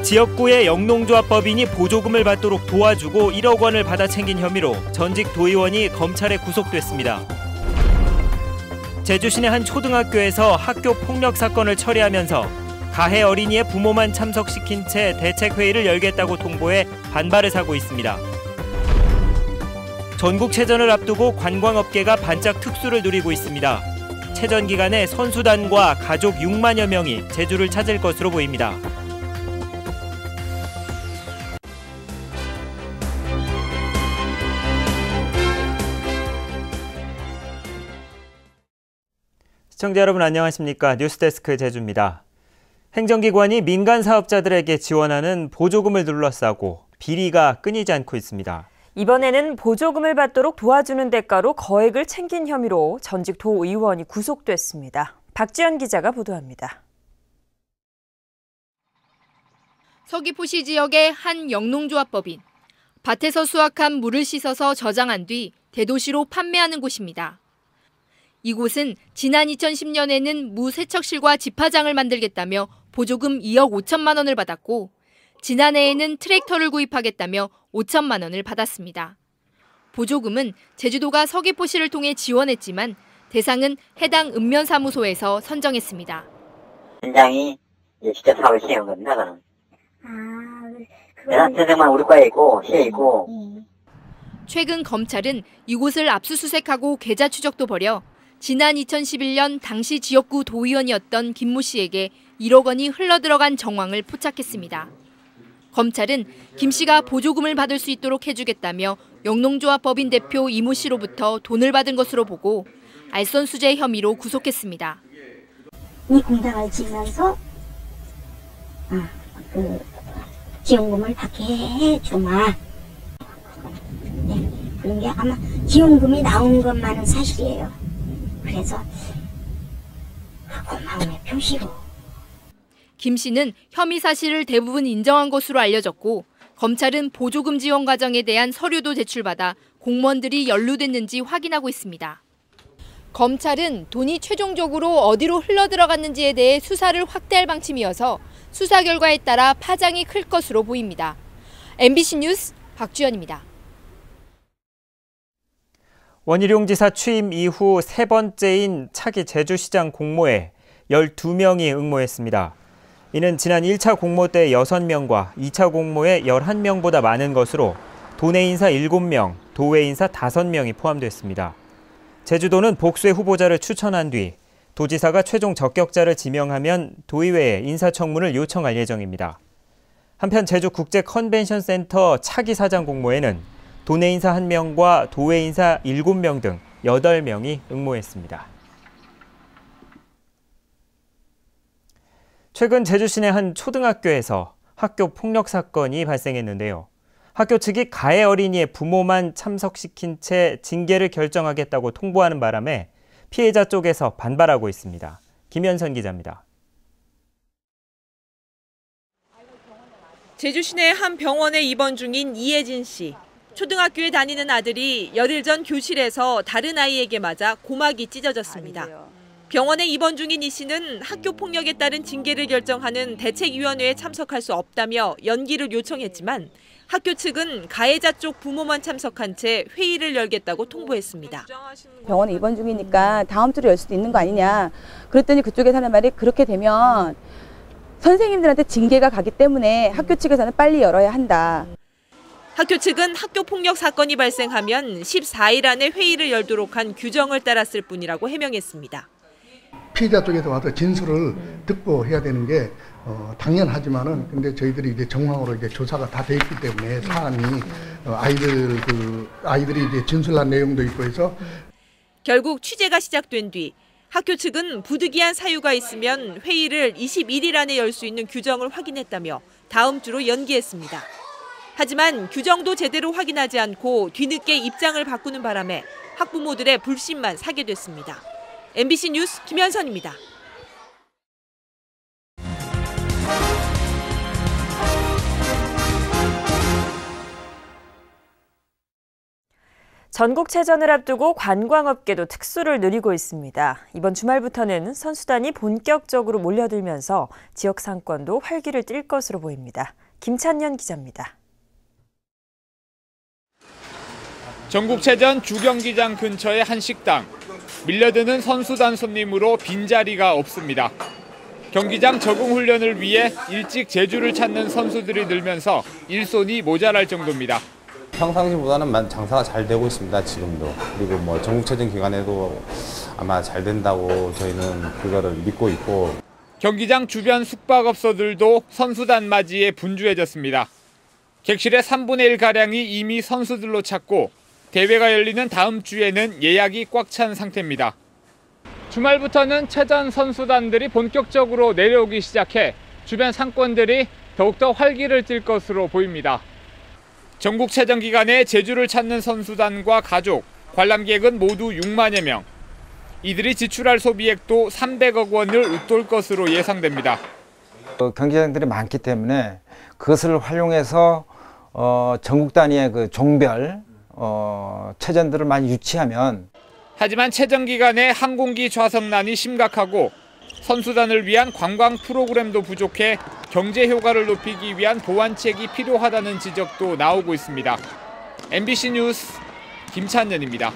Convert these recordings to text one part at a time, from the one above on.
지역구의 영농조합법인이 보조금을 받도록 도와주고 1억 원을 받아 챙긴 혐의로 전직 도의원이 검찰에 구속됐습니다. 제주시내 한 초등학교에서 학교 폭력 사건을 처리하면서 가해 어린이의 부모만 참석시킨 채 대책회의를 열겠다고 통보해 반발을 사고 있습니다. 전국체전을 앞두고 관광업계가 반짝 특수를 누리고 있습니다. 체전 기간에 선수단과 가족 6만여 명이 제주를 찾을 것으로 보입니다. 시청자 여러분 안녕하십니까? 뉴스데스크 제주입니다. 행정기관이 민간 사업자들에게 지원하는 보조금을 둘러싸고 비리가 끊이지 않고 있습니다. 이번에는 보조금을 받도록 도와주는 대가로 거액을 챙긴 혐의로 전직 도의원이 구속됐습니다. 박지연 기자가 보도합니다. 서귀포시 지역의 한 영농조합법인. 밭에서 수확한 물을 씻어서 저장한 뒤 대도시로 판매하는 곳입니다. 이곳은 지난 2010년에는 무 세척실과 집화장을 만들겠다며 보조금 2억 5천만 원을 받았고 지난해에는 트랙터를 구입하겠다며 5천만 원을 받았습니다. 보조금은 제주도가 서귀포시를 통해 지원했지만 대상은 해당 읍면사무소에서 선정했습니다. 현장이 직접 사업을 시행한 겁니다. 그는. 대상 선정만 우리 과에 있고 시에 있고. 최근 검찰은 이곳을 압수수색하고 계좌 추적도 벌여 지난 2011년 당시 지역구 도의원이었던 김모 씨에게 1억 원이 흘러들어간 정황을 포착했습니다. 검찰은 김 씨가 보조금을 받을 수 있도록 해주겠다며 영농조합법인 대표 이모 씨로부터 돈을 받은 것으로 보고 알선수재 혐의로 구속했습니다. 이 공장을 지면서 지원금을 받게 해주마. 네, 그런 게 아마 지원금이 나온 것만은 사실이에요. 그래서 고마움의 표시로. 김 씨는 혐의 사실을 대부분 인정한 것으로 알려졌고 검찰은 보조금 지원 과정에 대한 서류도 제출받아 공무원들이 연루됐는지 확인하고 있습니다. 검찰은 돈이 최종적으로 어디로 흘러들어갔는지에 대해 수사를 확대할 방침이어서 수사 결과에 따라 파장이 클 것으로 보입니다. MBC 뉴스 박주연입니다. 원희룡 지사 취임 이후 세 번째인 차기 제주시장 공모에 12명이 응모했습니다. 이는 지난 1차 공모 때 6명과 2차 공모에 11명보다 많은 것으로 도내 인사 7명, 도외 인사 5명이 포함됐습니다. 제주도는 복수의 후보자를 추천한 뒤 도지사가 최종 적격자를 지명하면 도의회에 인사청문을 요청할 예정입니다. 한편 제주 국제 컨벤션 센터 차기 사장 공모에는 도내 인사 1명과 도외 인사 7명 등 8명이 응모했습니다. 최근 제주 시내 한 초등학교에서 학교 폭력 사건이 발생했는데요. 학교 측이 가해 어린이의 부모만 참석시킨 채 징계를 결정하겠다고 통보하는 바람에 피해자 쪽에서 반발하고 있습니다. 김현선 기자입니다. 제주 시내 한 병원에 입원 중인 이혜진 씨. 초등학교에 다니는 아들이 열흘 전 교실에서 다른 아이에게 맞아 고막이 찢어졌습니다. 병원에 입원 중인 이 씨는 학교 폭력에 따른 징계를 결정하는 대책위원회에 참석할 수 없다며 연기를 요청했지만 학교 측은 가해자 쪽 부모만 참석한 채 회의를 열겠다고 통보했습니다. 병원에 입원 중이니까 다음 주로 열 수도 있는 거 아니냐. 그랬더니 그쪽에서 하는 말이 그렇게 되면 선생님들한테 징계가 가기 때문에 학교 측에서는 빨리 열어야 한다. 학교 측은 학교 폭력 사건이 발생하면 14일 안에 회의를 열도록 한 규정을 따랐을 뿐이라고 해명했습니다. 피해자 쪽에서 와서 진술을 듣고 해야 되는 게 당연하지만은 근데 저희들이 이제 정황으로 이제 조사가 다 돼 있기 때문에 사안이 아이들이 이제 진술한 내용도 있고 해서 결국 취재가 시작된 뒤 학교 측은 부득이한 사유가 있으면 회의를 21일 안에 열 수 있는 규정을 확인했다며 다음 주로 연기했습니다. 하지만 규정도 제대로 확인하지 않고 뒤늦게 입장을 바꾸는 바람에 학부모들의 불신만 사게 됐습니다. MBC 뉴스 김현선입니다. 전국체전을 앞두고 관광업계도 특수를 누리고 있습니다. 이번 주말부터는 선수단이 본격적으로 몰려들면서 지역 상권도 활기를 띨 것으로 보입니다. 김찬년 기자입니다. 전국체전 주경기장 근처의 한 식당. 밀려드는 선수단 손님으로 빈자리가 없습니다. 경기장 적응 훈련을 위해 일찍 제주를 찾는 선수들이 늘면서 일손이 모자랄 정도입니다. 평상시보다는 장사가 잘 되고 있습니다, 지금도. 그리고 전국체전 기간에도 아마 잘 된다고 저희는 그거를 믿고 있고. 경기장 주변 숙박업소들도 선수단 맞이에 분주해졌습니다. 객실의 3분의 1가량이 이미 선수들로 찼고 대회가 열리는 다음 주에는 예약이 꽉 찬 상태입니다. 주말부터는 체전 선수단들이 본격적으로 내려오기 시작해 주변 상권들이 더욱더 활기를 띨 것으로 보입니다. 전국체전 기간에 제주를 찾는 선수단과 가족, 관람객은 모두 6만여 명. 이들이 지출할 소비액도 300억 원을 웃돌 것으로 예상됩니다. 경기장들이 많기 때문에 그것을 활용해서 전국 단위의 그 종별 체전들을 많이 유치하면. 하지만 체전 기간에 항공기 좌석난이 심각하고 선수단을 위한 관광 프로그램도 부족해 경제 효과를 높이기 위한 보완책이 필요하다는 지적도 나오고 있습니다. MBC 뉴스 김찬년입니다.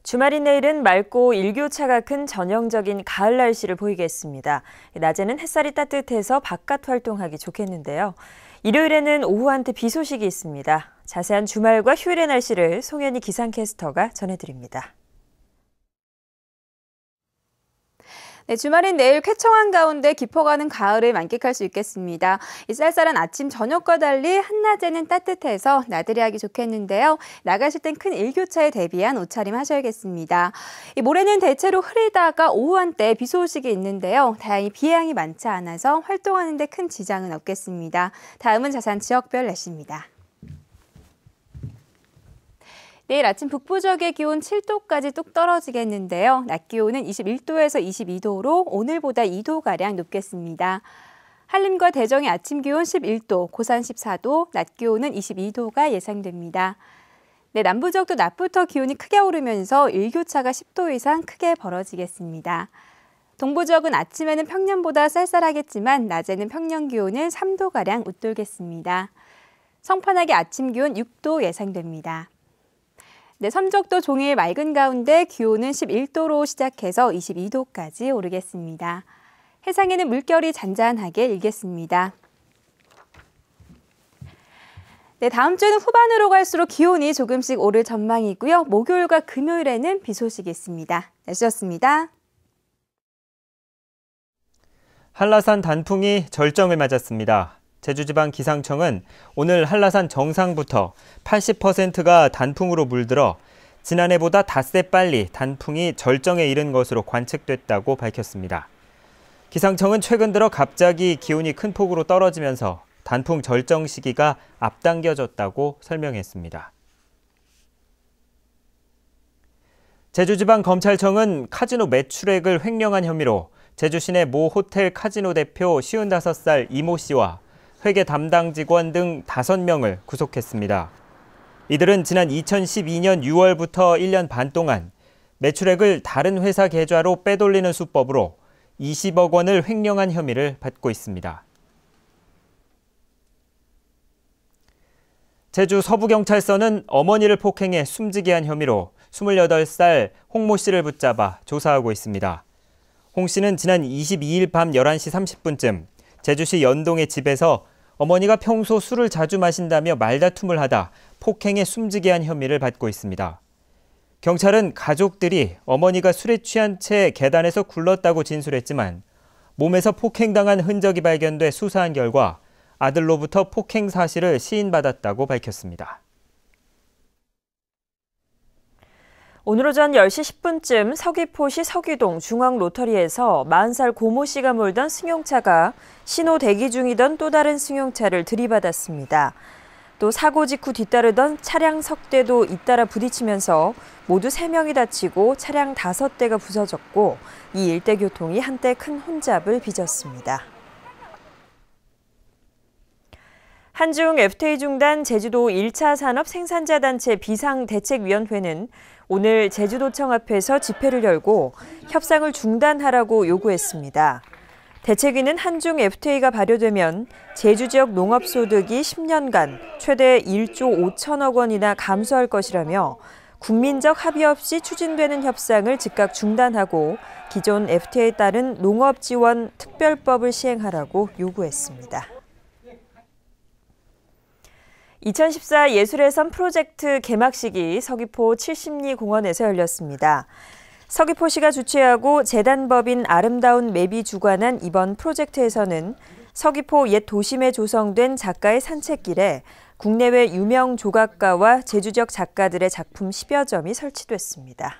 주말인 내일은 맑고 일교차가 큰 전형적인 가을 날씨를 보이겠습니다. 낮에는 햇살이 따뜻해서 바깥 활동하기 좋겠는데요. 일요일에는 오후 한때 비 소식이 있습니다. 자세한 주말과 휴일의 날씨를 송현희 기상캐스터가 전해드립니다. 네, 주말인 내일 쾌청한 가운데 깊어가는 가을을 만끽할 수 있겠습니다. 이 쌀쌀한 아침, 저녁과 달리 한낮에는 따뜻해서 나들이 하기 좋겠는데요. 나가실 땐 큰 일교차에 대비한 옷차림 하셔야겠습니다. 이 모레는 대체로 흐리다가 오후 한때 비 소식이 있는데요. 다행히 비 양이 많지 않아서 활동하는 데 큰 지장은 없겠습니다. 다음은 자세한 지역별 날씨입니다. 내일 아침 북부 지역의 기온 7도까지 뚝 떨어지겠는데요. 낮 기온은 21도에서 22도로 오늘보다 2도가량 높겠습니다. 한림과 대정의 아침 기온 11도, 고산 14도, 낮 기온은 22도가 예상됩니다. 네, 남부 지역도 낮부터 기온이 크게 오르면서 일교차가 10도 이상 크게 벌어지겠습니다. 동부 지역은 아침에는 평년보다 쌀쌀하겠지만 낮에는 평년 기온을 3도가량 웃돌겠습니다. 성판하게 아침 기온 6도 예상됩니다. 네, 섬적도 종일 맑은 가운데 기온은 11도로 시작해서 22도까지 오르겠습니다. 해상에는 물결이 잔잔하게 일겠습니다. 네, 다음 주는 후반으로 갈수록 기온이 조금씩 오를 전망이고요. 목요일과 금요일에는 비 소식이 있습니다. 날씨였습니다. 한라산 단풍이 절정을 맞았습니다. 제주지방기상청은 오늘 한라산 정상부터 80%가 단풍으로 물들어 지난해보다 닷새 빨리 단풍이 절정에 이른 것으로 관측됐다고 밝혔습니다. 기상청은 최근 들어 갑자기 기온이 큰 폭으로 떨어지면서 단풍 절정 시기가 앞당겨졌다고 설명했습니다. 제주지방검찰청은 카지노 매출액을 횡령한 혐의로 제주시내 모 호텔 카지노 대표 55살 이모 씨와 회계 담당 직원 등 5명을 구속했습니다. 이들은 지난 2012년 6월부터 1년 반 동안 매출액을 다른 회사 계좌로 빼돌리는 수법으로 20억 원을 횡령한 혐의를 받고 있습니다. 제주 서부경찰서는 어머니를 폭행해 숨지게 한 혐의로 28살 홍모 씨를 붙잡아 조사하고 있습니다. 홍 씨는 지난 22일 밤 11시 30분쯤 제주시 연동의 집에서 어머니가 평소 술을 자주 마신다며 말다툼을 하다 폭행해 숨지게 한 혐의를 받고 있습니다. 경찰은 가족들이 어머니가 술에 취한 채 계단에서 굴렀다고 진술했지만 몸에서 폭행당한 흔적이 발견돼 수사한 결과 아들로부터 폭행 사실을 시인받았다고 밝혔습니다. 오늘 오전 10시 10분쯤 서귀포시 서귀동 중앙로터리에서 40살 고모 씨가 몰던 승용차가 신호 대기 중이던 또 다른 승용차를 들이받았습니다. 또 사고 직후 뒤따르던 차량 석 대도 잇따라 부딪히면서 모두 3명이 다치고 차량 5대가 부서졌고 이 일대 교통이 한때 큰 혼잡을 빚었습니다. 한중 FTA 중단 제주도 1차 산업 생산자 단체 비상대책위원회는 오늘 제주도청 앞에서 집회를 열고 협상을 중단하라고 요구했습니다. 대책위는 한중 FTA가 발효되면 제주 지역 농업소득이 10년간 최대 1조 5천억 원이나 감소할 것이라며 국민적 합의 없이 추진되는 협상을 즉각 중단하고 기존 FTA에 따른 농업지원 특별법을 시행하라고 요구했습니다. 2014 예술의 섬 프로젝트 개막식이 서귀포 70리 공원에서 열렸습니다. 서귀포시가 주최하고 재단법인 아름다운 맵이 주관한 이번 프로젝트에서는 서귀포 옛 도심에 조성된 작가의 산책길에 국내외 유명 조각가와 제주 지역 작가들의 작품 10여 점이 설치됐습니다.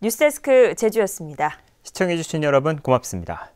뉴스데스크 제주였습니다. 시청해주신 여러분 고맙습니다.